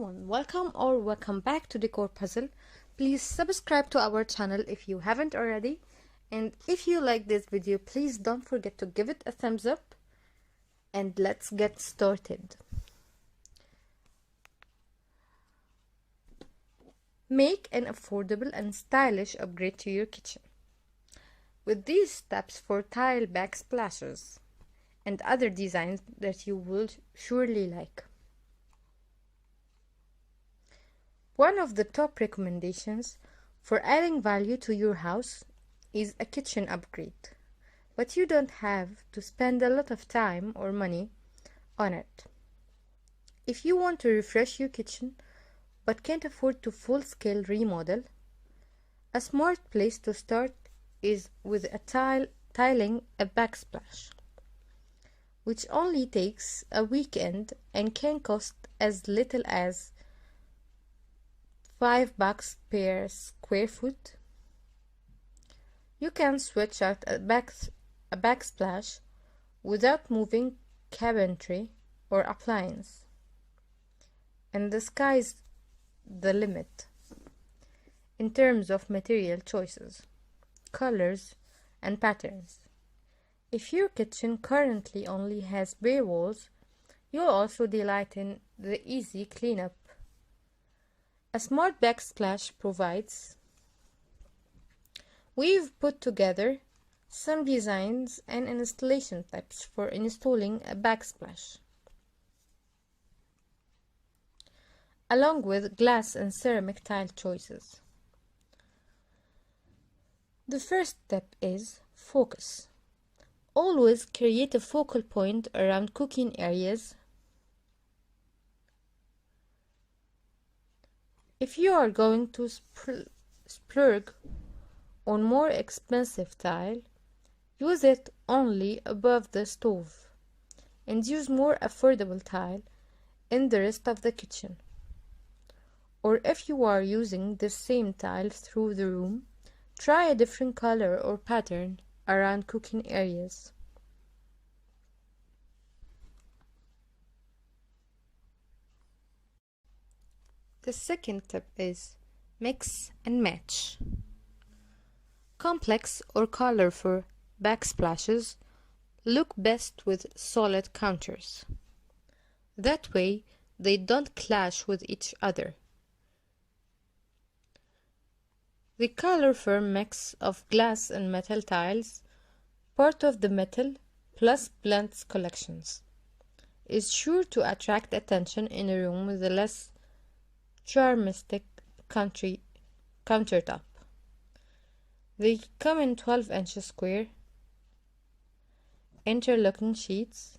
everyone, welcome back to Decor Puzzle. Please subscribe to our channel if you haven't already, and if you like this video, please don't forget to give it a thumbs up, and let's get started. Make an affordable and stylish upgrade to your kitchen with these steps for tile backsplashes and other designs that you will surely like. One of the top recommendations for adding value to your house is a kitchen upgrade, but you don't have to spend a lot of time or money on it. If you want to refresh your kitchen but can't afford to full-scale remodel, a smart place to start is with tiling a backsplash, which only takes a weekend and can cost as little as $5 per square foot. You can switch out a backsplash without moving cabinetry or appliance, and the sky's the limit in terms of material choices, colors, and patterns. If your kitchen currently only has bare walls, you'll also delight in the easy cleanup a smart backsplash provides. We've put together some designs and installation tips for installing a backsplash, along with glass and ceramic tile choices. The first step is focus. Always create a focal point around cooking areas. If you are going to splurge on more expensive tile, use it only above the stove, and use more affordable tile in the rest of the kitchen. Or if you are using the same tile through the room, try a different color or pattern around cooking areas. The second tip is mix and match. Complex or colorful backsplashes look best with solid counters. That way, they don't clash with each other. The colorful mix of glass and metal tiles, part of the metal plus blends collections, is sure to attract attention in a room with a less charmistic countertop. They come in 12-inch square interlocking sheets